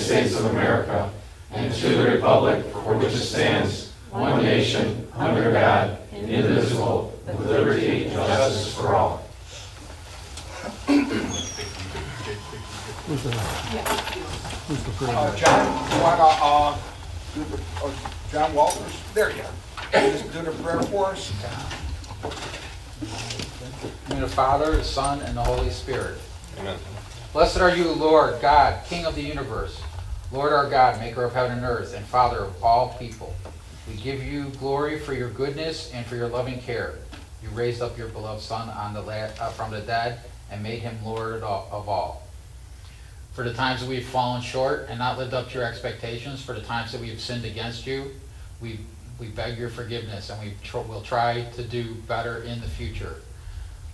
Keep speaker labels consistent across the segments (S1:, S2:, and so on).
S1: States of America and to the republic for which it stands, one nation, under God, indivisible, with liberty and justice for all.
S2: John, you want to do the, John Walters? There you go. Just do the prayer for us.
S3: In the name of the Father, the Son, and the Holy Spirit.
S4: Amen.
S3: Blessed are you, Lord God, King of the universe, Lord our God, maker of heaven and earth, and Father of all people. We give you glory for your goodness and for your loving care. You raised up your beloved Son from the dead and made him Lord of all. For the times that we've fallen short and not lived up to your expectations, for the times that we've sinned against you, we beg your forgiveness, and we'll try to do better in the future.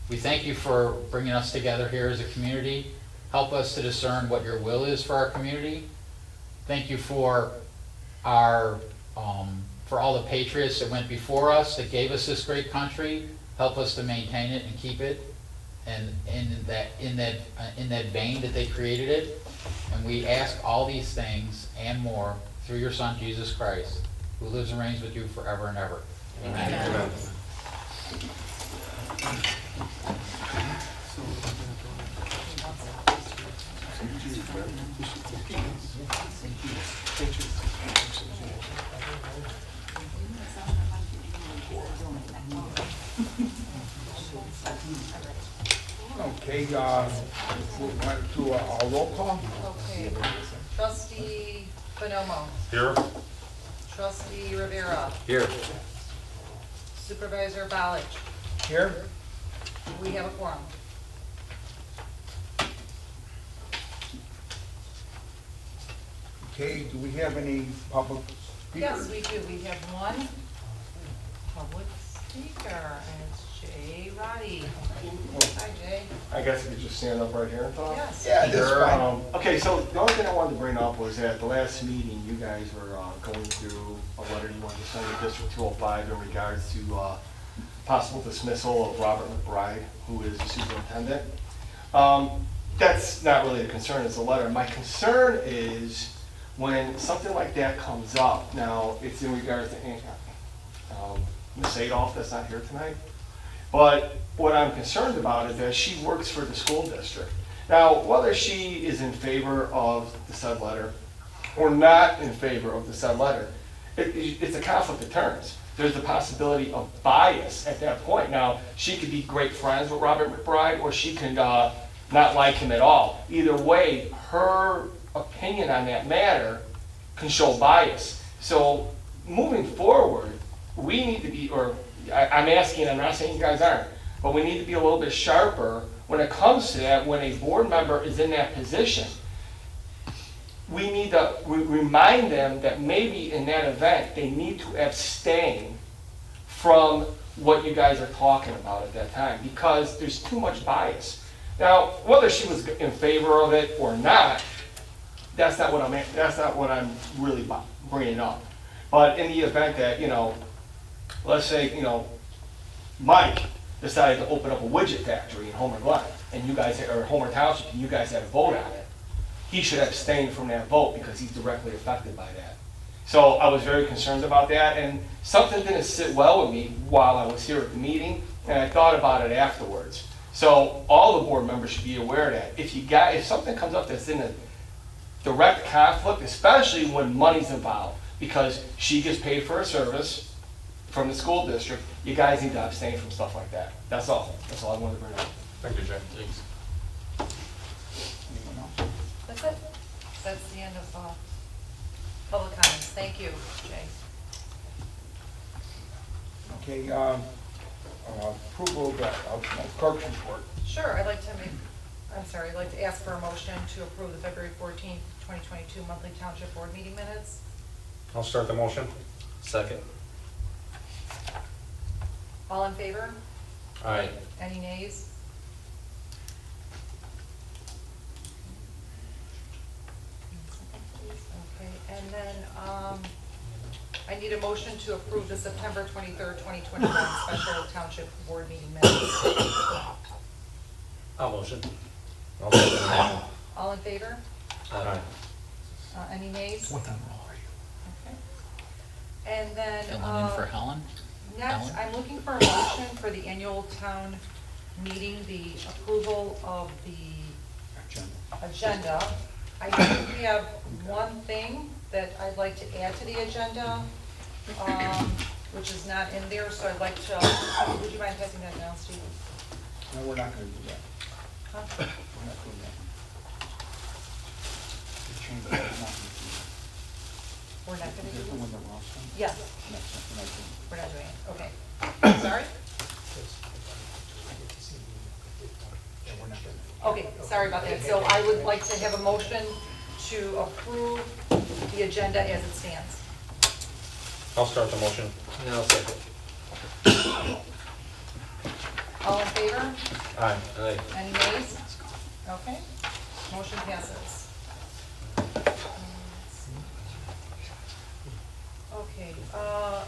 S3: We thank you for bringing us together here as a community. Help us to discern what your will is for our community. Thank you for for all the patriots that went before us, that gave us this great country. Help us to maintain it and keep it, and in that vein that they created it. And we ask all these things and more through your Son Jesus Christ, who lives and reigns with you forever and ever. Amen.
S4: Amen.
S2: Okay, we want to do a roll call.
S5: Okay. Trustee Bonomo.
S4: Here?
S5: Trustee Rivera.
S3: Here.
S5: Supervisor Balich.
S2: Here.
S5: We have a quorum.
S2: Okay, do we have any public speakers?
S5: Yes, we do. We have one public speaker, and it's Jay Roddy. Hi, Jay.
S6: I guess I could just stand up right here and talk?
S5: Yes.
S2: Yeah, that's
S6: Sure.
S2: fine.
S6: Okay, so the only thing I wanted to bring up was at the last meeting, you guys were going through a letter you wanted to send to District 205 in regards to possible dismissal of Robert McBride, who is the superintendent. That's not really a concern, it's a letter. My concern is when something like that comes up, now it's in regards to Ms. Adolph that's not here tonight. But what I'm concerned about is that she works for the school district. Now, whether she is in favor of the said letter or not in favor of the said letter, it's a conflict of terms. There's the possibility of bias at that point. Now, she could be great friends with Robert McBride, or she could not like him at all. Either way, her opinion on that matter can show bias. So moving forward, we need to be, or I'm asking, I'm not saying you guys aren't, but we need to be a little bit sharper when it comes to that. When a board member is in that position, we need to remind them that maybe in that event, they need to abstain from what you guys are talking about at that time, because there's too much bias. Now, whether she was in favor of it or not, that's not what I'm really bringing up. But in the event that, let's say, Mike decided to open up a widget factory in Homer Glen, and you guys, or Homer Township, and you guys had a vote on it, he should abstain from that vote because he's directly affected by that. So I was very concerned about that, and something didn't sit well with me while I was here at the meeting, and I thought about it afterwards. So all the board members should be aware of that. If something comes up that's in a direct conflict, especially when money's involved, because she gets paid for her service from the school district, you guys need to abstain from stuff like that. That's all. That's all I wanted to bring up.
S4: Thank you, Jay. Thanks.
S2: Anyone else?
S5: That's it. That's the end of public comments. Thank you, Jay.
S2: Okay, approval of the clerk's report.
S5: Sure, I'd like to ask for a motion to approve the February 14th, 2022 monthly Township Board meeting minutes.
S4: I'll start the motion.
S1: Second.
S5: All in favor?
S4: Aye.
S5: Any nays? Okay, and then I need a motion to approve the September 23rd, 2021 special Township Board meeting minutes.
S1: I'll motion.
S4: I'll second the motion.
S5: All in favor?
S4: Aye.
S5: Any nays?
S7: What time?
S5: Okay. And then,
S8: Filling in for Helen?
S5: next,
S8: Helen?
S5: I'm looking for a motion for the annual town meeting, the approval of the agenda. I think we have one thing that I'd like to add to the agenda, which is not in there, so I'd like to, would you mind passing that down, Steve?
S2: No, we're not gonna do that.
S5: Huh?
S2: We're not doing that. The change, we're not gonna do that.
S5: We're not gonna
S2: Is this the
S5: do
S2: one
S5: this?
S2: that Ross sent?
S5: Yes,
S2: No, we're not doing it.
S5: we're not doing it, okay. Sorry?
S2: Yeah, we're not gonna do it.
S5: Okay, sorry about that. So I would like to have a motion to approve the agenda as it stands.
S4: I'll start the motion.
S1: And I'll second.
S5: All in favor?
S4: Aye.
S1: Aye.
S5: Any nays? Okay, motion passes. Okay, I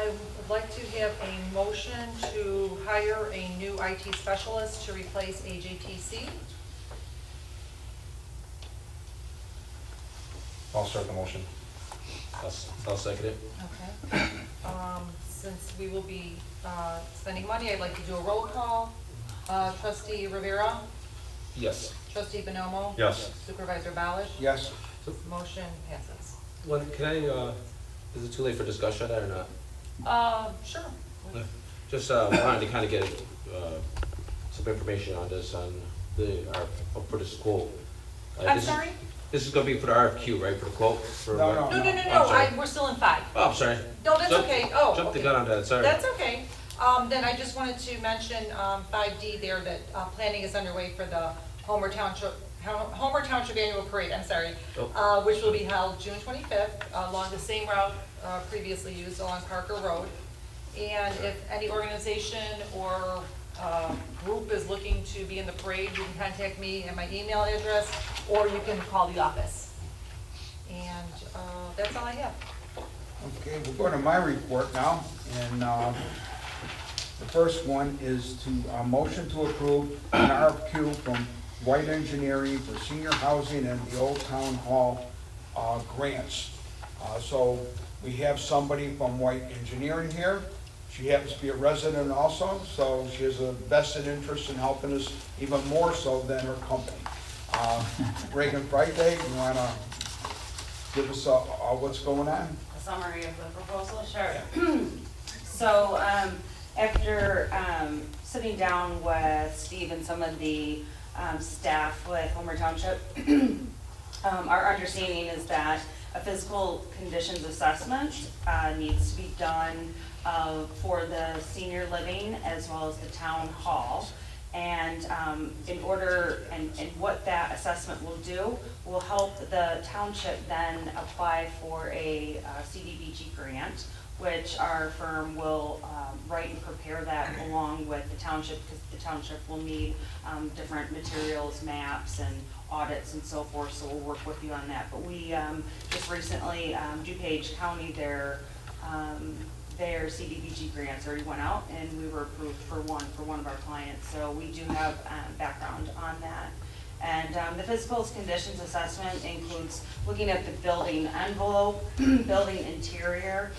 S5: would like to have a motion to hire a new IT specialist to replace AJTC.
S4: I'll start the motion.
S1: I'll second it.
S5: Okay. Since we will be spending money, I'd like to do a roll call. Trustee Rivera,
S1: Yes.
S5: trustee Bonomo,
S4: Yes.
S5: supervisor Balish.
S2: Yes,
S5: Motion passes.
S1: When, can I, is it too late for discussion on that or not?
S5: Sure.
S1: Just wanted to kind of get some information on this, on for the school.
S5: I'm
S1: This is-
S5: sorry?
S1: This is gonna be for the RFQ, right, for the quote? For
S2: No,
S1: what?
S2: no.
S5: No,
S1: I'm sorry.
S5: we're still in 5.
S1: Oh, I'm sorry.
S5: No, that's
S1: Jump-
S5: okay. Oh,
S1: Jumped the
S5: okay.
S1: gun on that, sorry.
S5: That's okay. Then I just wanted to mention 5D there, that planning is underway for the Homer Township Annual Parade, I'm sorry, which will be held June 25th along the same route previously used along Parker Road. And if any organization or group is looking to be in the parade, you can contact me at my email address, or you can call the office. And that's all I have.
S2: okay, we'll go to my report now, and the first one is to, motion to approve an RFQ from White Engineering for senior housing and the Old Town Hall grants. So we have somebody from White Engineering here. She happens to be a resident also, so she has a vested interest in helping us even more so than her company. Reagan Friday, you wanna give us what's going on?
S9: A summary of the proposal, sure. So, after sitting down with Steve and some of the staff with Homer Township, our understanding is that a physical conditions assessment needs to be done for the senior living as well as the town hall. And in order, and what that assessment will do, will help the township then apply for a CDBG grant, which our firm will write and prepare that along with the township, because the township will need different materials, maps, and audits and so forth, so we'll work with you on that. But we just recently, DuPage County, their CDBG grants already went out, and we were approved for one of our clients, so we do have background on that. And the physical conditions assessment includes looking at the building envelope, building interior,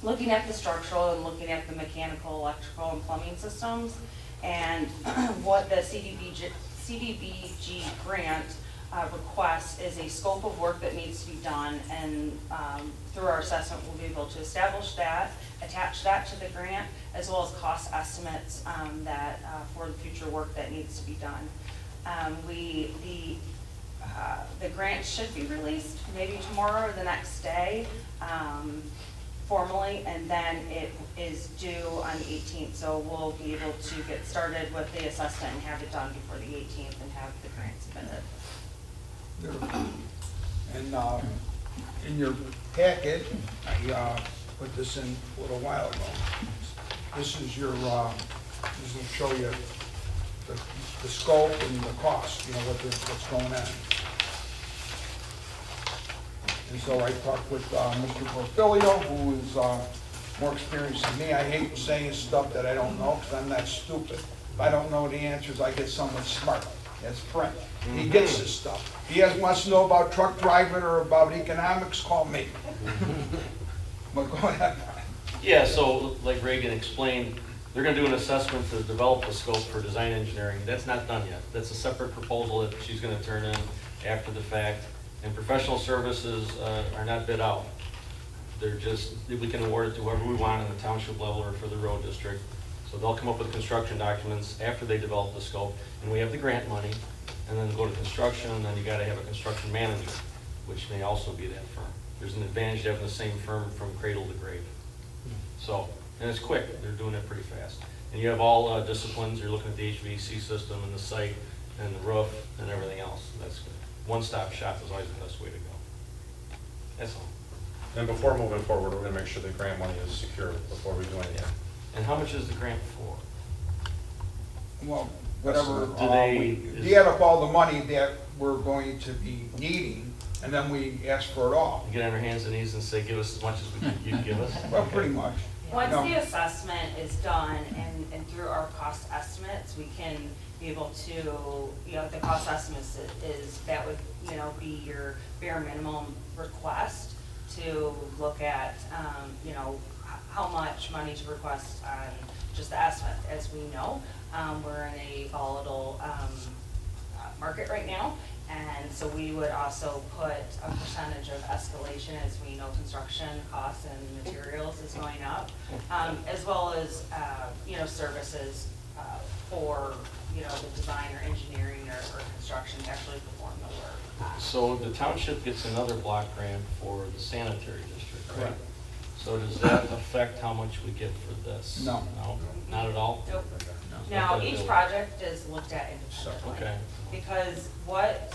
S9: looking at the structural, and looking at the mechanical, electrical, and plumbing systems. And what the CDBG grant request is a scope of work that needs to be done, and through our assessment, we'll be able to establish that, attach that to the grant, as well as cost estimates that for the future work that needs to be done. The grant should be released maybe tomorrow or the next day formally, and then it is due on the 18th, so we'll be able to get started with the assessment and have it done before the 18th and have the grant submitted.
S2: And in your packet, I put this in a little while ago. This is your, this will show you the scope and the cost, you know, what's going on. And so I talked with Mr. Porfilio, who is more experienced than me. I hate saying stuff that I don't know, because I'm not stupid. If I don't know the answers, I get someone smart. That's Brent. He gets this stuff. He wants to know about truck driving or about economics, call me. But go ahead, Brian.
S7: Yeah, so like Reagan explained, they're gonna do an assessment to develop the scope for design engineering. That's not done yet. That's a separate proposal that she's gonna turn in after the fact. And professional services are not bid out. They're just, we can award it to whoever we want on the township level or for the road district. So they'll come up with construction documents after they develop the scope, and we have the grant money, and then go to construction, and then you gotta have a construction manager, which may also be that firm. There's an advantage to having the same firm from cradle to grave. So, and it's quick, they're doing it pretty fast. And you have all disciplines, you're looking at the HVAC system and the site and the roof and everything else. That's good. One-stop shop is always the best way to go. That's all.
S4: And before moving forward, we're gonna make sure the grant money is secure before we do anything.
S7: And how much is the grant for?
S2: Well, whatever,
S7: Do they-
S2: we add up all the money that we're going to be needing, and then we ask for it all.
S7: Get on our hands and knees and say, give us as much as you can give us?
S2: Well, pretty much.
S9: Once
S2: No.
S9: the assessment is done and through our cost estimates, we can be able to, the cost estimates is, that would, be your bare minimum request to look at, how much money to request on just the estimate. As we know, we're in a volatile, market right now. And so we would also put a percentage of escalation as we know construction costs and materials is going up, as well as, services for, the design or engineering or construction to actually perform the work.
S7: So the township gets another block grant for the sanitary district, right?
S2: Correct.
S7: So does that affect how much we get for this?
S2: No.
S7: No, not at all?
S9: Nope. Now, each project is looked at independently.
S7: Okay.
S9: Because what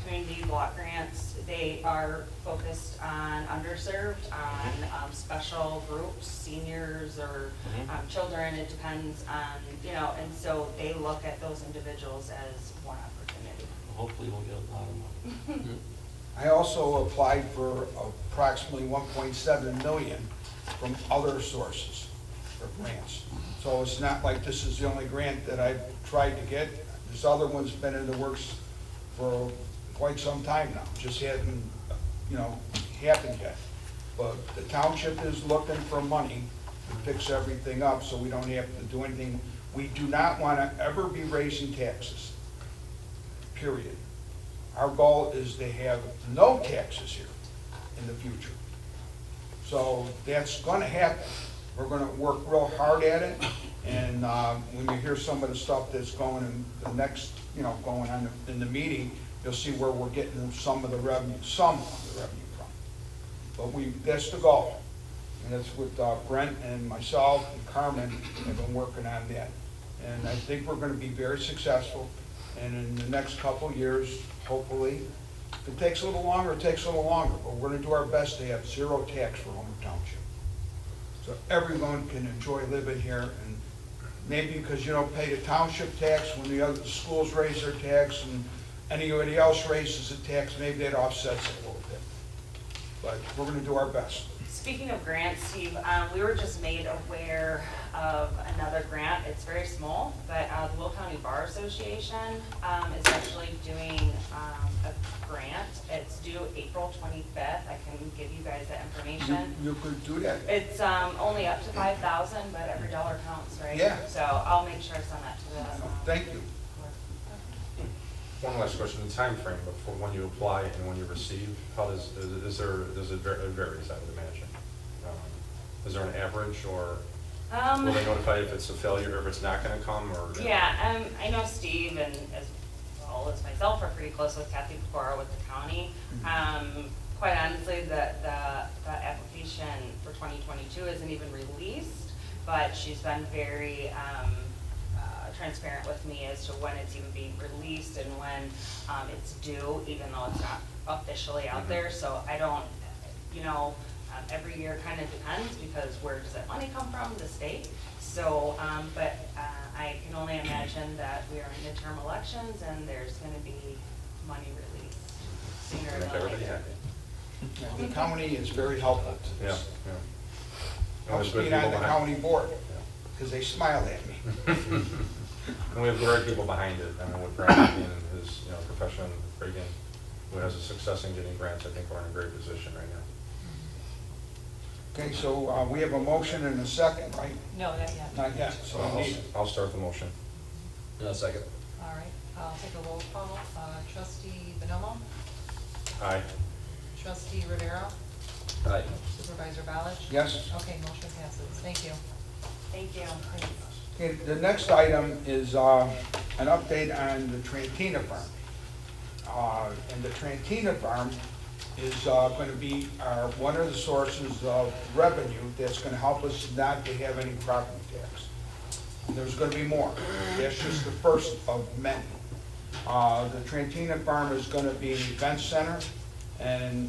S9: community block grants, they are focused on underserved, on special groups, seniors or children, it depends on, and so they look at those individuals as one opportunity.
S7: Hopefully we'll get a lot of money.
S2: I also applied for approximately 1.7 million from other sources for grants. So it's not like this is the only grant that I've tried to get. This other one's been in the works for quite some time now, just hadn't, happened yet. But the township is looking for money to fix everything up so we don't have to do anything. We do not want to ever be raising taxes, period. Our goal is to have no taxes here in the future. So that's going to happen. We're going to work real hard at it. And when you hear some of the stuff that's going in the next, going on in the meeting, you'll see where we're getting some of the revenue from. But that's the goal. And that's with Brent and myself and Carmen have been working on that. And I think we're going to be very successful. And in the next couple of years, hopefully, if it takes a little longer, it takes a little longer. But we're going to do our best to have zero tax for Homer Township. So everyone can enjoy living here, and maybe because you don't pay the township tax when the other schools raise their tax and anybody else raises the tax, maybe that offsets it a little bit. But we're going to do our best.
S9: Speaking of grants, Steve, we were just made aware of another grant. It's very small, but the Will County Bar Association is actually doing a grant. It's due April 25th. I can give you guys that information.
S2: You could do that.
S9: It's only up to $5,000, but every dollar counts, right?
S2: Yeah.
S9: So I'll make sure I send that to them.
S2: Thank you.
S4: One last question, the time frame before when you apply and when you receive, how does it varies, I would imagine. Is there an average, or will they notify if it's a failure or if it's not going to come, or?
S9: Yeah, I know Steve and as well as myself are pretty close with Kathy Pecora with the county. Quite honestly, the application for 2022 isn't even released, but she's been very transparent with me as to when it's even being released and when it's due, even though it's not officially out there. So I don't, every year kind of depends, because where does that money come from? The state. So, but I can only imagine that we are in midterm elections and there's going to be money released sooner
S4: Make
S9: than
S4: everybody
S9: later.
S4: happy.
S2: The county is very helpful to
S4: Yeah,
S2: this.
S4: yeah.
S2: Helps
S4: There's good
S2: being on
S4: people
S2: the
S4: behind.
S2: county board, because they smile at me.
S4: And we have the right people behind it. I mean, with Brad being his, profession, Reagan, who has a success in getting grants, I think we're in a great position right now.
S2: Okay, so we have a motion and a second, right?
S5: No, not yet.
S2: Not yet, so we need,
S4: I'll start the motion. Second.
S5: All right, I'll take a roll call. Trustee Bonomo?
S4: Aye.
S5: Trustee Rivera?
S4: Aye.
S5: Supervisor Ballich?
S2: yes?
S5: Okay, motion passes. Thank you.
S9: Thank you.
S2: Okay, the next item is an update on the Trantina farm. And the Trantina farm is going to be one of the sources of revenue that's going to help us not to have any property tax. And there's going to be more. That's just the first of many. The Trantina farm is going to be an event center, and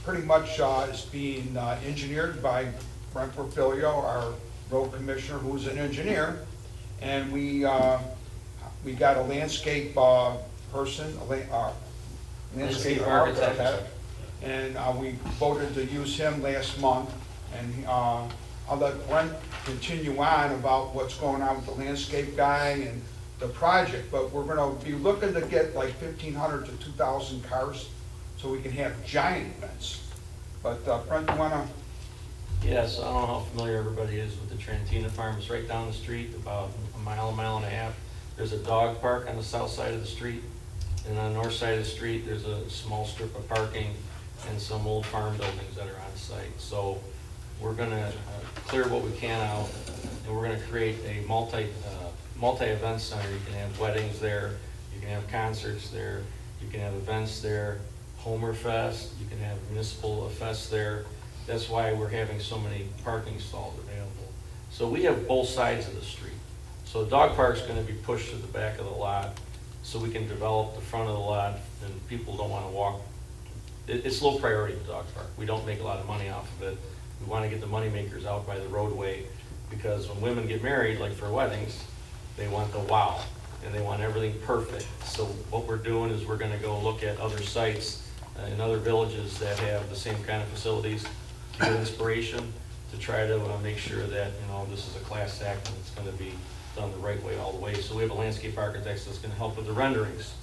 S2: pretty much is being engineered by Brent Porfilio, our road commissioner, who's an engineer. And we got a landscape person, landscape architect, and we voted to use him last month. And I'll let Brent continue on about what's going on with the landscape guy and the project, but we're gonna be looking to get like 1,500 to 2,000 cars so we can have giant events. But Brent, you wanna?
S7: Yes, I don't know how familiar everybody is with the Trantina Farm. It's right down the street, about a mile and a half. There's a dog park on the south side of the street, and on the north side of the street, there's a small strip of parking and some old farm buildings that are on site. So we're gonna clear what we can out, and we're gonna create a multi-event center. You can have weddings there, you can have concerts there, you can have events there, Homer Fest, you can have municipal fest there. That's why we're having so many parking stalls available. So we have both sides of the street. So the dog park's gonna be pushed to the back of the lot so we can develop the front of the lot and people don't wanna walk. It's low priority, the dog park. We don't make a lot of money off of it. We wanna get the money makers out by the roadway, because when women get married, like for weddings, they want the wow and they want everything perfect. So what we're doing is we're gonna go look at other sites in other villages that have the same kind of facilities, to get inspiration, to try to make sure that, this is a class act and it's gonna be done the right way all the way. So we have a landscape architect that's gonna help with the renderings.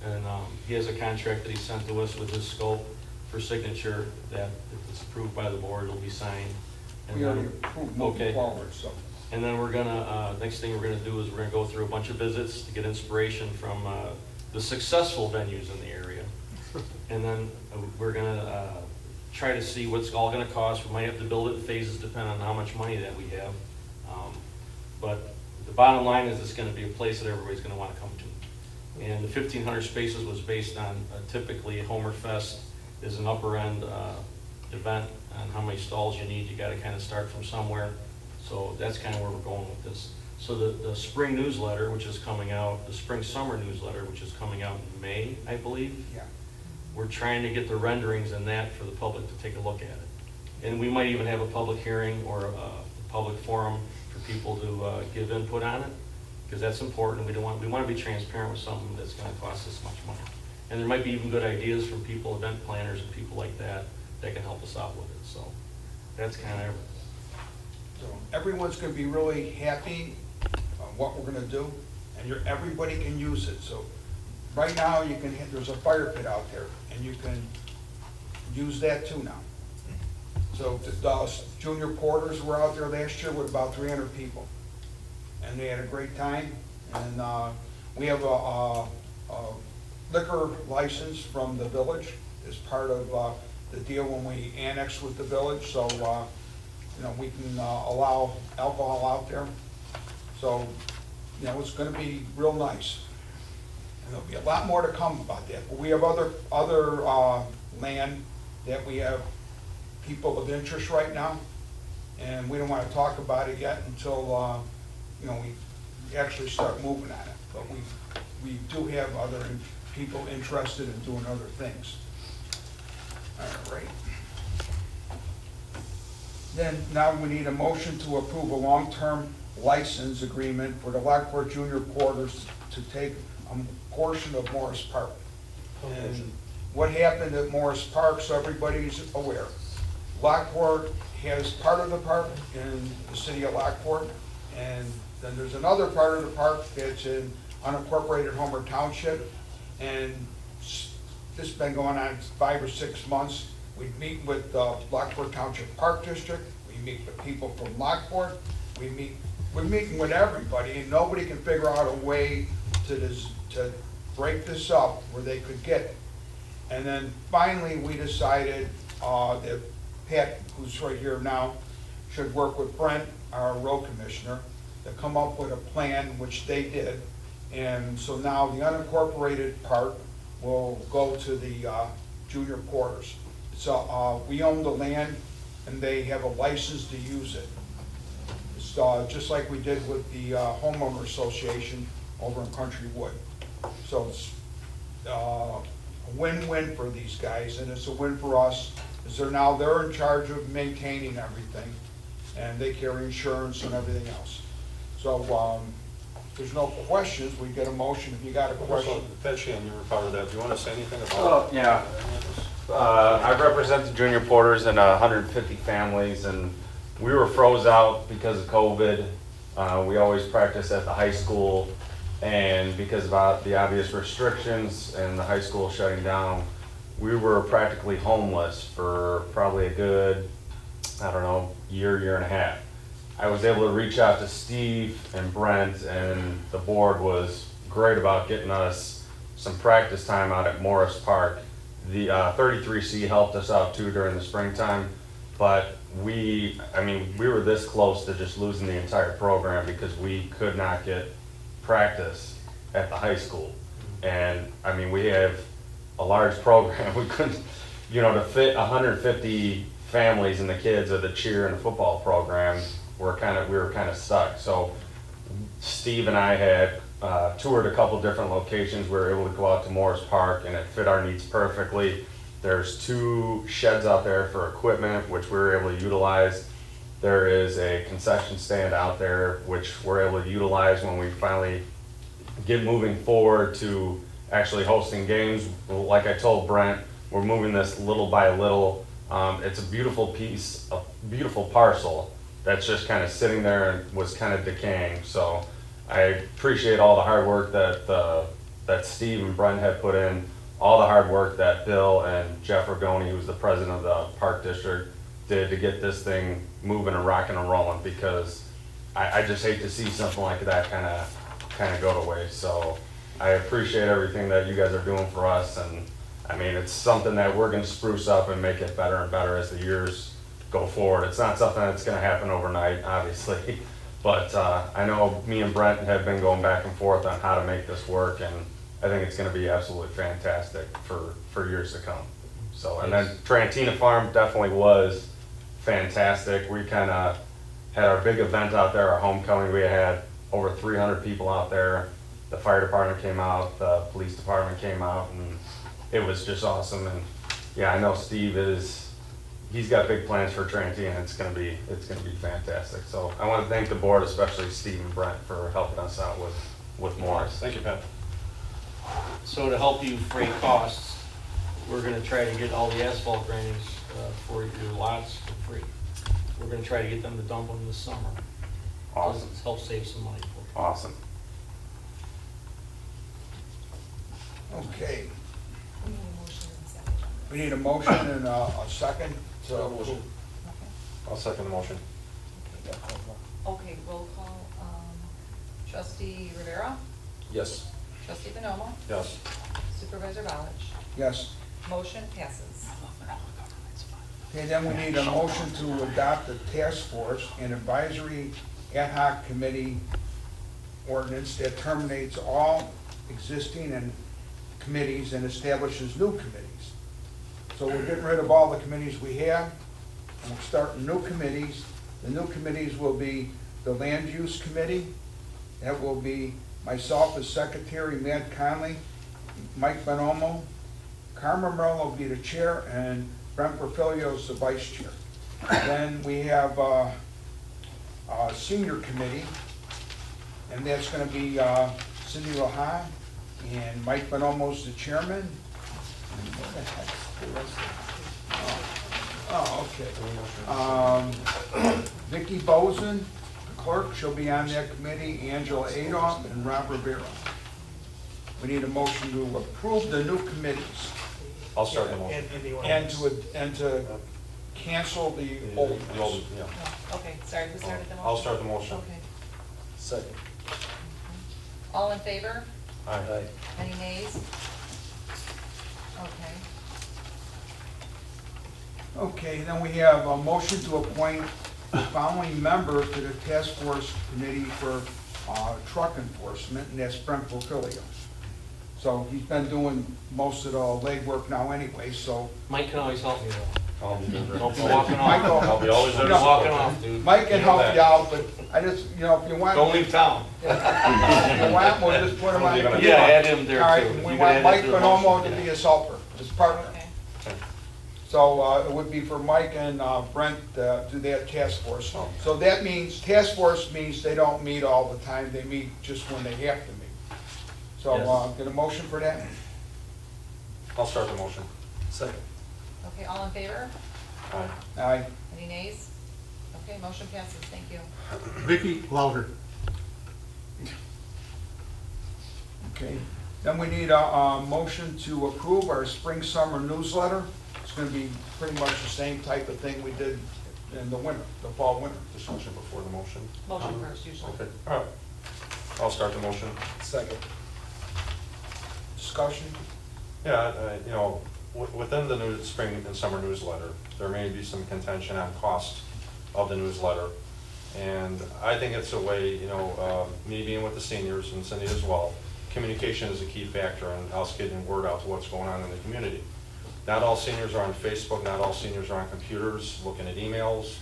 S7: And he has a contract that he sent to us with his scope for signature, that if it's approved by the board, it'll be signed. And
S2: We already
S7: then-
S2: approved moving
S7: okay.
S2: forward, so.
S7: And then we're gonna, next thing we're gonna do is we're gonna go through a bunch of visits to get inspiration from the successful venues in the area. And then we're gonna try to see what's all gonna cost. We might have to build it in phases depending on how much money that we have. But the bottom line is it's gonna be a place that everybody's gonna wanna come to. And the 1,500 spaces was based on typically Homer Fest is an upper end event on how many stalls you need. You gotta kind of start from somewhere. So that's kind of where we're going with this. So the spring newsletter, which is coming out, the spring summer newsletter, which is coming out in May, I believe.
S2: Yeah.
S7: We're trying to get the renderings in that for the public to take a look at it. And we might even have a public hearing or a public forum for people to give input on it, because that's important. We want to be transparent with something that's going to cost us much money. And there might be even good ideas from people, event planners and people like that can help us out with it. So that's kind of everything.
S2: So everyone's gonna be really happy on what we're gonna do, and everybody can use it. So right now, there's a fire pit out there, and you can use that too now. So the junior porters were out there last year with about 300 people, and they had a great time. And we have a liquor license from the village as part of the deal when we annex with the village. So we can allow alcohol out there. So, it's gonna be real nice. And there'll be a lot more to come about that. But we have other land that we have people of interest right now, and we don't wanna talk about it yet until, we actually start moving on it. But we do have other people interested in doing other things. All right. Then now we need a motion to approve a long-term license agreement for the Lockport Junior Porters to take a portion of Morris Park. And what happened at Morris Park, so everybody's aware. Lockport has part of the park in the city of Lockport, and then there's another part of the park that's in unincorporated Homer Township, and this has been going on 5 or 6 months. We meet with Lockport Township Park District, we meet with people from Lockport, we're meeting with everybody, and nobody can figure out a way to break this up where they could get it. And then finally, we decided that Pat, who's right here now, should work with Brent, our road commissioner, to come up with a plan, which they did. And so now the unincorporated part will go to the junior porters. So we own the land, and they have a license to use it. It's just like we did with the homeowner association over in Country Wood. So it's a win-win for these guys, and it's a win for us, because they're in charge of maintaining everything, and they carry insurance and everything else. So if there's no questions, we get a motion. If you got a question.
S4: Pat Sheehan, you were part of that. Do you want to say anything about it?
S1: Yeah. I represent the junior porters and 150 families, and we were froze out because of COVID. We always practice at the high school, and because of the obvious restrictions and the high school shutting down, we were practically homeless for probably a good, year and a half. I was able to reach out to Steve and Brent, and the board was great about getting us some practice time out at Morris Park. The 33C helped us out too during the springtime, but we were this close to just losing the entire program because we could not get practice at the high school. And we have a large program. We couldn't, to fit 150 families and the kids of the cheer and the football program, we were kind of stuck. So Steve and I had toured a couple different locations. We were able to go out to Morris Park, and it fit our needs perfectly. There's 2 sheds out there for equipment, which we were able to utilize. There is a concession stand out there, which we're able to utilize when we finally get moving forward to actually hosting games. Like I told Brent, we're moving this little by little. It's a beautiful piece, a beautiful parcel that's just kind of sitting there and was kind of decaying. So I appreciate all the hard work that Steve and Brent had put in, all the hard work that Bill and Jeff Ragoni, who's the president of the Park District, did to get this thing moving and rocking and rolling, because I just hate to see something like that kind of go to waste. So I appreciate everything that you guys are doing for us, and it's something that we're going to spruce up and make it better and better as the years go forward. It's not something that's going to happen overnight, obviously, but I know me and Brent have been going back and forth on how to make this work, and I think it's going to be absolutely fantastic for years to come. So, and then Trantina Farm definitely was fantastic. We kind of had our big event out there, our homecoming. We had over 300 people out there. The fire department came out, the police department came out, and it was just awesome. And yeah, I know Steve he's got big plans for Trantina. It's gonna be fantastic. So I want to thank the board, especially Steve and Brent, for helping us out with Morris.
S4: Thank you, Pat.
S7: So to help you freight costs, we're gonna try to get all the asphalt drainage for your lots for free. We're gonna try to get them to dump them this summer.
S1: Awesome.
S7: To help save some money.
S1: Awesome.
S2: Okay,
S5: We need a motion and a second.
S2: we need a motion and a second. So
S4: I'll second the motion.
S5: Okay, roll call. Trustee Rivera,
S4: Yes.
S5: trustee Bonomo,
S4: Yes.
S5: supervisor Balich.
S2: yes.
S5: Motion passes.
S2: Okay, then we need a motion to adopt the task force and advisory ad hoc committee ordinance that terminates all existing and committees and establishes new committees. So we're getting rid of all the committees we have, and we're starting new committees. The new committees will be the Land Use Committee. That will be myself as secretary, Matt Conley, Mike Bonomo, Carmen Merle will be the chair, and Brent Perfilio is the vice chair. Then we have a senior committee, and that's gonna be Cindy Lahan and Mike Bonomo's the chairman. And what the heck's the rest of it? Oh, okay. Vicky Bozen, clerk shall be on that committee Angela Adolph and Rob Rivera. We need a motion to approve the new committees
S4: I'll start the motion.
S2: and to cancel the old
S4: The old,
S2: ones.
S4: yeah.
S5: Okay, sorry, who started the motion?
S4: I'll start the motion.
S5: Okay.
S8: Second.
S5: All in favor?
S4: Aye.
S5: Any nays? Okay.
S2: Okay, then we have a motion to appoint the following member to the task force committee for truck enforcement, and that's Brent Portillo. So he's been doing most of the legwork now anyway, so.
S7: Mike can always help me though.
S4: I'll be there.
S7: Don't be walking
S2: Michael-
S7: off.
S4: I'll be always there to
S2: No.
S4: support
S7: Walking
S4: you.
S7: off, dude.
S2: Mike can help
S4: that.
S2: you out, but I just, you know, if you want.
S7: Don't leave town.
S2: If you want, we'll just put him on.
S4: Leave it on.
S7: Yeah, add him there
S2: All right,
S7: too.
S2: we
S7: You can
S2: want
S7: add
S2: Mike
S7: him to the
S2: Bonomo
S7: motion.
S2: to be his helper, his partner.
S5: Okay.
S2: So it would be for Mike and Brent to do that task force.
S4: Oh.
S2: So that means, task force means they don't meet all the time, they meet just when they have to meet. So
S7: Yes.
S2: get a motion for that?
S4: I'll start the motion.
S8: Second.
S5: Okay, all in favor?
S4: Aye.
S2: Aye.
S5: Any nays? Okay, motion passes, thank you.
S8: Vicky, louder.
S2: Okay, then we need a motion to approve our spring, summer newsletter. It's gonna be pretty much the same type of thing we did in the winter, the fall, winter.
S4: Discussion before the motion.
S5: Motion first, usually.
S4: Okay, all right. I'll start the motion.
S8: Second.
S2: Discussion?
S4: Yeah, you know, within the new spring and summer newsletter, there may be some contention on cost of the newsletter. And I think it's a way, you know, me being with the seniors and Cindy as well, communication is a key factor in us getting word out to what's going on in the community. Not all seniors are on Facebook, not all seniors are on computers, looking at emails,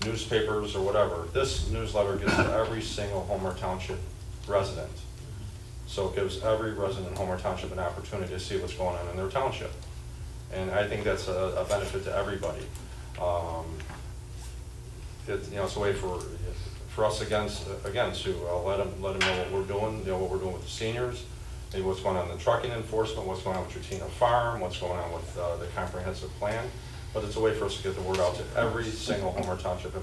S4: newspapers, or whatever. This newsletter gets to every single Homer Township resident. So it gives every resident in Homer Township an opportunity to see what's going on in their township. And I think that's a benefit to everybody. You know, it's a way for us again to let them know what we're doing, you know, what we're doing with the seniors, maybe what's going on in the trucking enforcement, what's going on with Rutina Farm, what's going on with the comprehensive plan. But it's a way for us to get the word out to every single Homer Township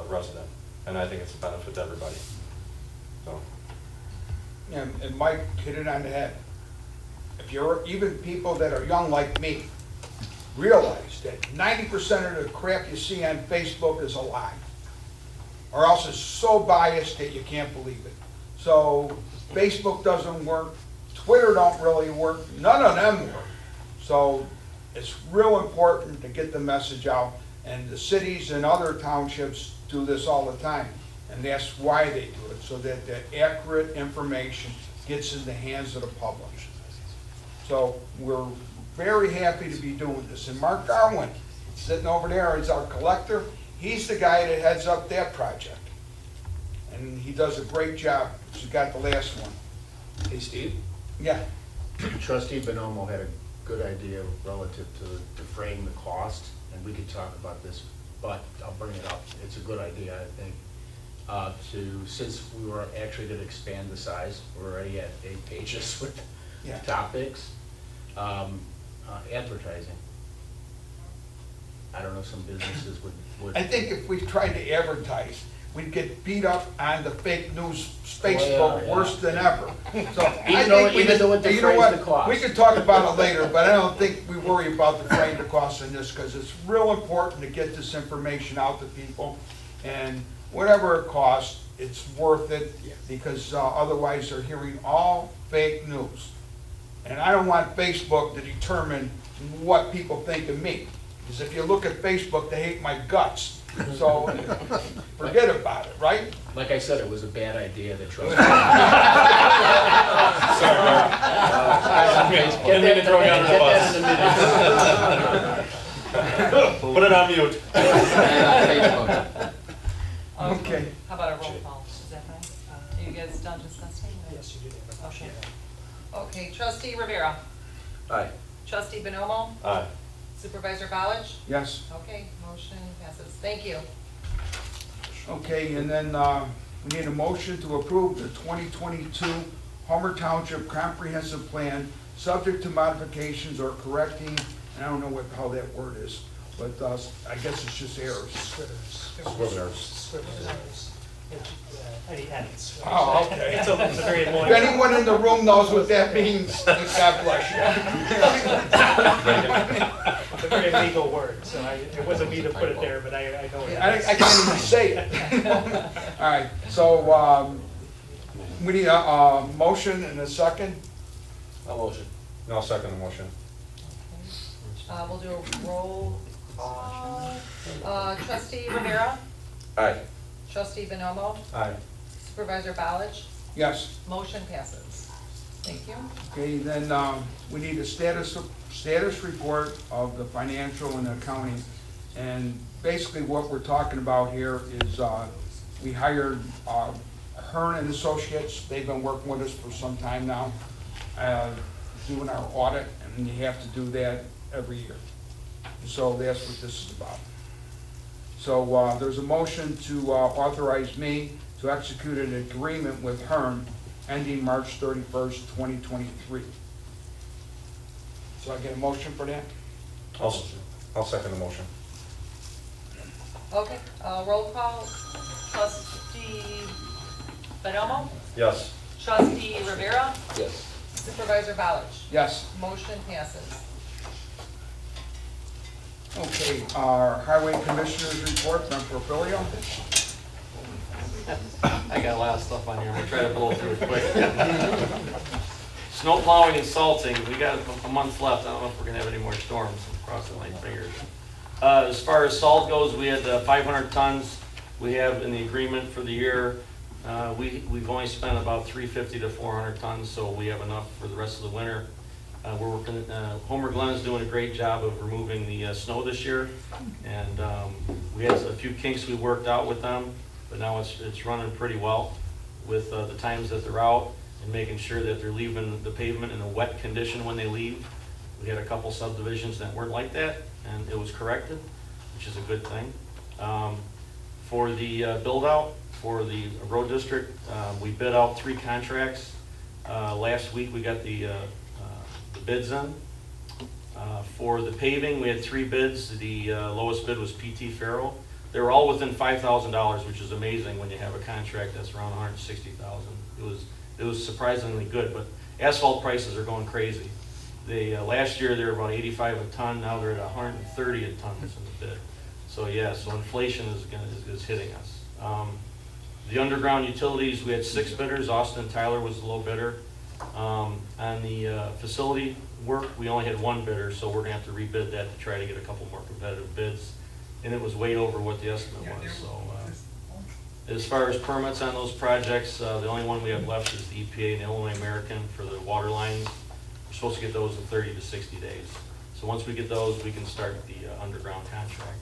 S4: resident. And I think it's a benefit to everybody. So.
S2: And Mike hit it on the head. If you're, even people that are young like me, realize that 90% of the crap you see on Facebook is a lie. Or else it's so biased that you can't believe it. So Facebook doesn't work, Twitter don't really work, none of them work. So it's real important to get the message out, and the cities and other townships do this all the time. And that's why they do it, so that the accurate information gets in the hands of the public. So we're very happy to be doing this. And Mark Darwin, sitting over there, is our collector. He's the guy that heads up that project. And he does a great job. He's got the last one.
S8: Hey, Steve.
S2: Yeah,
S10: Trustee Bonomo had a good idea relative to frame the cost, and we could talk about this, but I'll bring it up. It's a good idea, I think. Since we were actually going to expand the size, we're already at 8 pages with
S2: yeah.
S10: topics. Advertising. I don't know, some businesses would.
S2: I think if we tried to advertise, we'd get beat up on the fake news Facebook
S10: Oh, yeah.
S2: worse than ever. So I
S10: Even though-
S2: think we
S10: even though it
S2: you know
S10: defrays
S2: what?
S10: the cost.
S2: We could talk about it later, but I don't think we worry about defraying the cost in this, because it's real important to get this information out to people. And whatever it costs, it's worth it, because otherwise they're hearing all fake news. And I don't want Facebook to determine what people think of me. Because if you look at Facebook, they hate my guts. So forget about it, right?
S10: Like I said, it was a bad idea that Trustee.
S7: Didn't mean to throw you under the bus. Put it on mute.
S2: Okay.
S5: How about a roll call? Is that fine? Are you guys done discussing?
S8: Yes, you did.
S5: Okay. Okay, trustee Rivera.
S8: Aye.
S5: Trustee Bonomo.
S4: Aye.
S5: Supervisor College.
S2: Yes.
S5: Okay, motion passes. Thank you.
S2: Okay, and then we need a motion to approve the 2022 Homer Township Comprehensive Plan, subject to modifications or correcting, and I don't know how that word is, but I guess it's just errors.
S4: Scrivener's.
S11: Any edits.
S2: Oh, okay.
S11: It's a very
S2: If
S11: annoying.
S2: anyone in the room knows what that means, God bless
S11: It's a very legal word, so it wasn't me to put it there, but I know
S2: you.
S11: it
S2: I
S11: is.
S2: can't even say it. All right, so we need a motion and a second.
S4: I'll second the motion.
S5: We'll do a roll call. Trustee Rivera,
S1: Aye.
S5: trustee Bonomo,
S4: Aye.
S5: supervisor Balich,
S2: Yes.
S5: motion passes. Thank you.
S2: Okay, then we need a status report of the financial and accounting. And basically what we're talking about here is we hired Hearn and Associates. They've been working with us for some time now, doing our audit, and you have to do that every year. So that's what this is about. So there's a motion to authorize me to execute an agreement with Hearn ending March 31st, 2023. So I get a motion for that?
S4: I'll second the motion.
S5: Okay, roll call. Trustee Bonomo,
S4: Yes.
S5: trustee Rivera,
S1: Yes.
S5: supervisor Balich,
S2: Yes.
S5: motion passes.
S2: Okay, our highway commissioners report, Member Filio.
S7: I got a lot of stuff on here, I'm gonna try to blow through it quick. Snow plowing and salting, we got a month left, I don't know if we're gonna have any more storms, I'm crossing my fingers. As far as salt goes, we had 500 tons we have in the agreement for the year. We've only spent about 350 to 400 tons, so we have enough for the rest of the winter. We're working, Homer Glen is doing a great job of removing the snow this year, and we had a few kinks we worked out with them, but now it's running pretty well with the times that they're out and making sure that they're leaving the pavement in a wet condition when they leave. We had a couple subdivisions that weren't like that, and it was corrected, which is a good thing. For the build-out for the road district, we bid out 3 contracts. Last week we got the bids in. For the paving, we had 3 bids. The lowest bid was PT Farrell. They were all within $5,000, which is amazing when you have a contract that's around $160,000. It was surprisingly good, but asphalt prices are going crazy. Last year they were about 85 a ton, now they're at 130 a ton in the bid. So yeah, so inflation is hitting us. The underground utilities, we had 6 bidders. Austin and Tyler was the low bidder. On the facility work, we only had 1 bidder, so we're gonna have to rebid that to try to get a couple more competitive bids. And it was way over what the estimate was, so. As far as permits on those projects, the only one we have left is the EPA and Illinois American for the water lines. We're supposed to get those in 30 to 60 days. So once we get those, we can start the underground contract.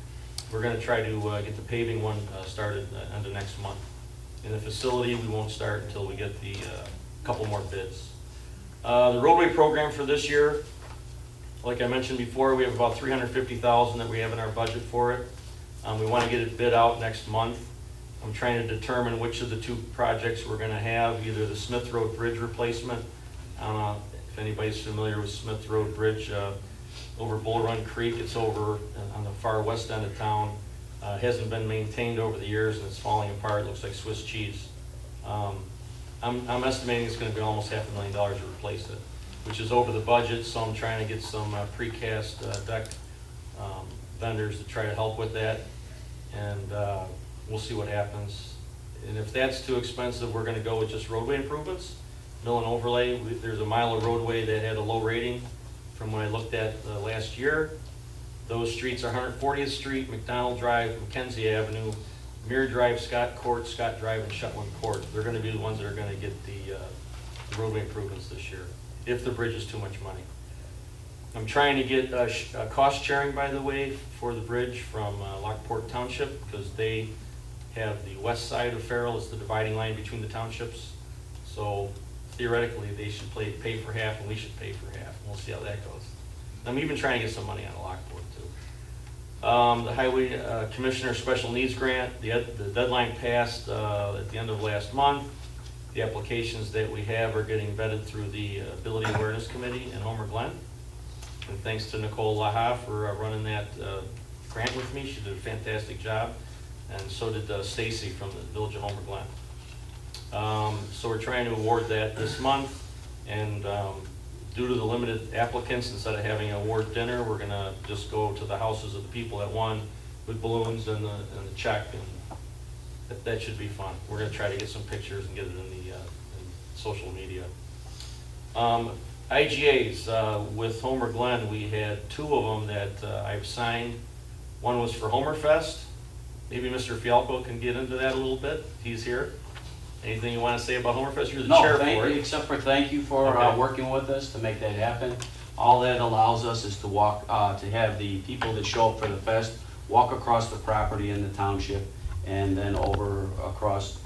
S7: We're gonna try to get the paving one started end of next month. In the facility, we won't start until we get the couple more bids. The roadway program for this year, like I mentioned before, we have about $350,000 that we have in our budget for it. We want to get it bid out next month. I'm trying to determine which of the 2 projects we're going to have, either the Smith Road Bridge replacement. I don't know if anybody's familiar with Smith Road Bridge over Bull Run Creek. It's over on the far west end of town. Hasn't been maintained over the years and it's falling apart. It looks like Swiss cheese. I'm estimating it's going to be almost $500,000 to replace it, which is over the budget, so I'm trying to get some precast deck vendors to try to help with that, and we'll see what happens. And if that's too expensive, we're going to go with just roadway improvements, mill and overlay. There's a mile of roadway that had a low rating from when I looked at last year. Those streets are 140th Street, McDonald Drive, Mackenzie Avenue, Muir Drive, Scott Court, Scott Drive, and Shetland Court. They're going to be the ones that are going to get the roadway improvements this year, if the bridge is too much money. I'm trying to get cost sharing, by the way, for the bridge from Lockport Township, because they have the west side of Farrell as the dividing line between the townships. So theoretically, they should pay for half, and we should pay for half. And we'll see how that goes. I'm even trying to get some money out of Lockport, too. The Highway Commissioner Special Needs Grant, the deadline passed at the end of last month. The applications that we have are getting vetted through the Ability Awareness Committee in Homer Glen. And thanks to Nicole Laha for running that grant with me. She did a fantastic job. and so did Stacy from the Village of Homer Glen. So we're trying to award that this month, and due to the limited applicants, instead of having an award dinner, we're gonna just go to the houses of the people that won with balloons and the check, and that should be fun. We're gonna try to get some pictures and get it in the in social media. IGAs, with Homer Glen, we had 2 of them that I've signed. One was for Homerfest. Maybe Mr. Fialco can get into that a little bit. He's here. Anything you want to say about Homerfest? You're the
S12: No,
S7: chair
S12: thank
S7: for
S12: you,
S7: it.
S12: except for thank you for
S7: Okay.
S12: working with us to make that happen. All that allows us is to walk, to have the people that show up for the fest walk across the property in the township and then over across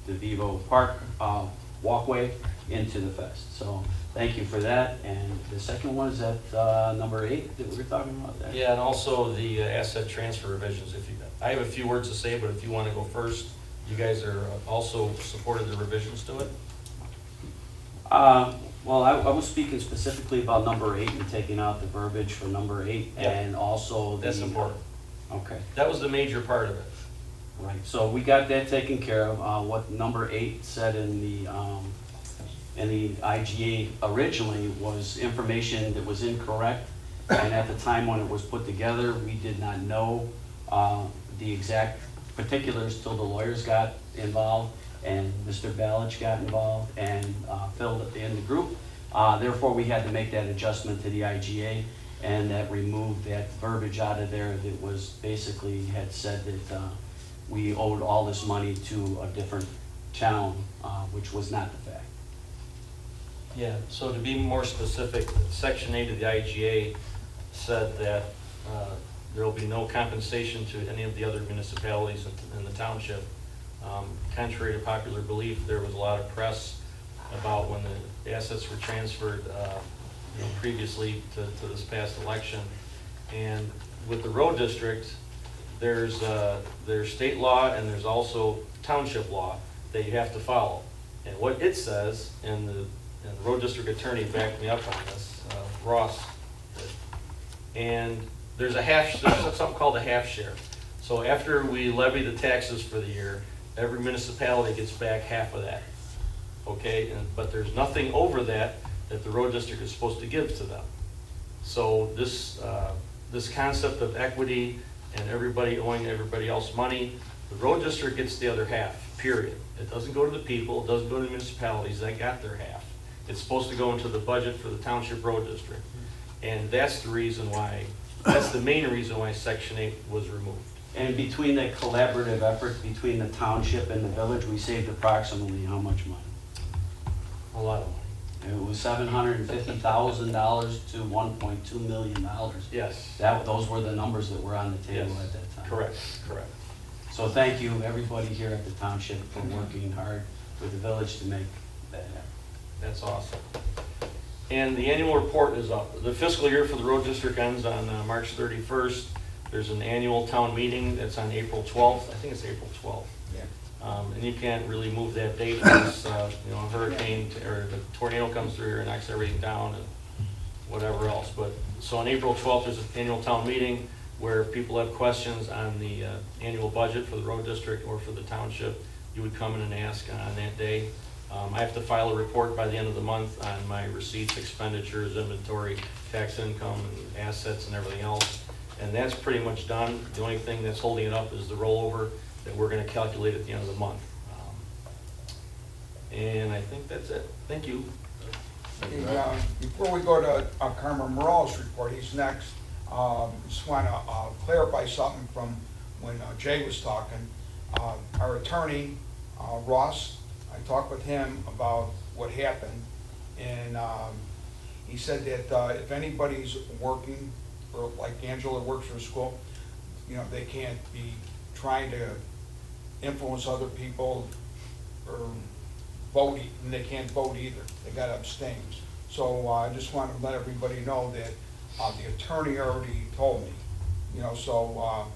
S12: the Vivo Park walkway into the fest. So thank you for that. And the second one is at number 8 that we were talking about there.
S7: Yeah, and also the asset transfer revisions. I have a few words to say, but if you want to go first, you guys are also supported the revisions to it?
S12: Well, I was speaking specifically about number 8 and taking out the verbiage for number 8
S7: Yeah.
S12: and also the.
S7: That's important.
S12: Okay.
S7: That was the major part of it.
S12: Right, so we got that taken care of. What number 8 said in the IGA originally was information that was incorrect. And at the time when it was put together, we did not know the exact particulars till the lawyers got involved and Mr. Balich got involved and filled in the group. Therefore, we had to make that adjustment to the IGA, and that removed that verbiage out of there that was basically had said that we owed all this money to a different town, which was not the fact.
S7: Yeah, so to be more specific, Section 8 of the IGA said that there will be no compensation to any of the other municipalities in the township. Contrary to popular belief, there was a lot of press about when the assets were transferred previously to this past election. And with the road district, there's state law and there's also township law that you have to follow. And what it says, and the road district attorney backed me up on this, Ross, and there's something called a half share. So after we levy the taxes for the year, every municipality gets back half of that. Okay, but there's nothing over that the road district is supposed to give to them. So this concept of equity and everybody owing everybody else money, the road district gets the other half, period. It doesn't go to the people, it doesn't go to the municipalities, they got their half. It's supposed to go into the budget for the township road district. And that's the reason why, that's the main reason why Section 8 was removed.
S12: And between that collaborative effort between the township and the village, we saved approximately how much money?
S7: A lot of money.
S12: It was $750,000 to $1.2 million.
S7: Yes.
S12: Those were the numbers that were on the table
S7: Yes.
S12: at that time.
S7: Correct.
S12: So thank you, everybody here at the township, for working hard with the village to make that happen.
S7: That's awesome. And the annual report is up. The fiscal year for the road district ends on March 31st. There's an annual town meeting that's on April 12th. I think it's April 12th.
S2: Yeah.
S7: And you can't really move that date because, a hurricane or the tornado comes through here and knocks everything down and whatever else. But, so on April 12th, there's an annual town meeting where if people have questions on the annual budget for the road district or for the township, you would come in and ask on that day. I have to file a report by the end of the month on my receipts, expenditures, inventory, tax income, and assets and everything else. And that's pretty much done. The only thing that's holding it up is the rollover that we're going to calculate at the end of the month. And I think that's it. Thank you.
S2: Before we go to Carmen Morales' report, he's next. Just want to clarify something from when Jay was talking. Our attorney, Ross, I talked with him about what happened, and he said that if anybody's working, or like Angela works for a school, they can't be trying to influence other people or vote, and they can't vote either. They got to abstain. So I just want to let everybody know that the attorney already told me, so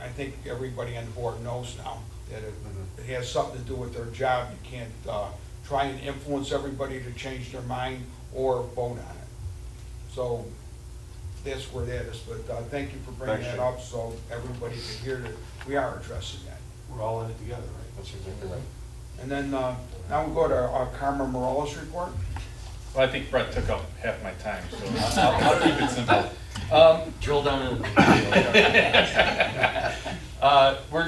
S2: I think everybody on the board knows now that it has something to do with their job. You can't try and influence everybody to change their mind or vote on it. So that's where that is, but thank you for bringing that up, so everybody can hear that we are addressing that.
S4: We're all in it together, right? That's exactly right.
S2: And then, now we go to Carmen Morales' report.
S13: Well, I think Brett took up half my time, so I'll keep it simple.
S7: Drill down in.
S13: We're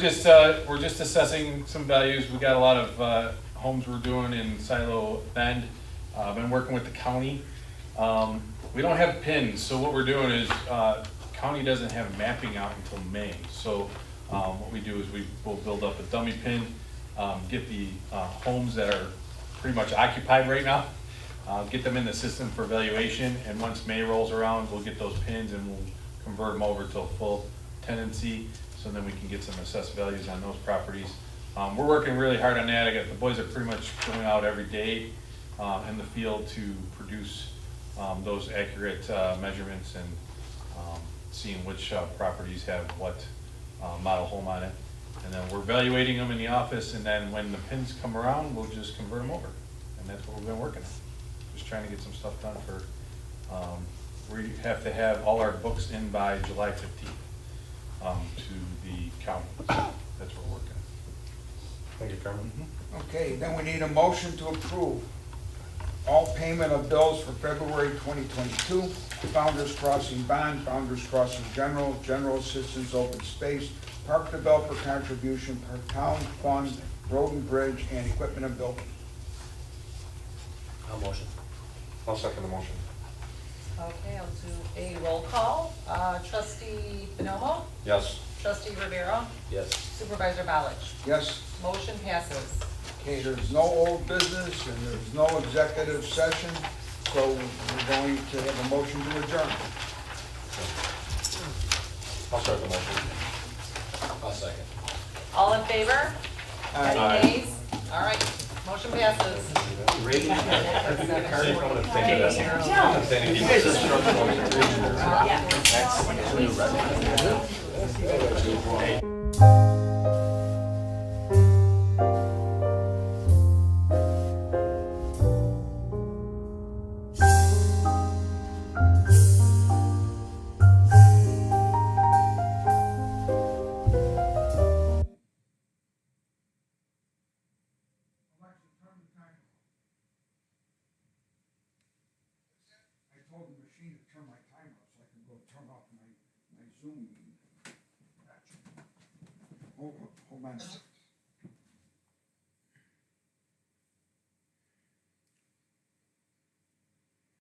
S13: just assessing some values. We got a lot of homes we're doing in Silo Bend. Been working with the county. We don't have pins, so what we're doing is, county doesn't have mapping out until May. So what we do is we'll build up a dummy pin, get the homes that are pretty much occupied right now, get them in the system for valuation, and once May rolls around, we'll get those pins and we'll convert them over to a full tenancy, so then we can get some assessed values on those properties. We're working really hard on that. The boys are pretty much going out every day in the field to produce those accurate measurements and seeing which properties have what model home on it. And then we're evaluating them in the office, and then when the pins come around, we'll just convert them over. And that's what we've been working on. Just trying to get some stuff done for, we have to have all our books in by July 15th to the county. So that's what we're working on.
S4: Thank you, Carmen.
S2: Okay, then we need a motion to approve all payment of bills for February 2022, Founders Crossing Bond, Founders Crossing General, General Assistance Open Space, Park Developer Contribution, per Town Fund, Road and Bridge, and Equipment and Building.
S7: I'll motion.
S4: I'll second the motion.
S5: Okay, I'll do a roll call. Trustee Bonomo?
S4: Yes.
S5: Trustee Rivera?
S7: Yes.
S5: Supervisor Balich?
S2: Yes?
S5: Motion passes.
S2: Okay, there's no old business and there's no executive session, so we're going to have a motion to adjourn.
S4: I'll start the motion.
S7: I'll second.
S5: All in favor?
S2: Aye.
S5: Any nays? All right, motion passes.
S7: Reagan?
S4: I'm gonna think of that. I'm saying, if you guys are struggling.
S2: I told the machine to turn my timer off so I can go turn off my Zoom meeting. Hold on a second.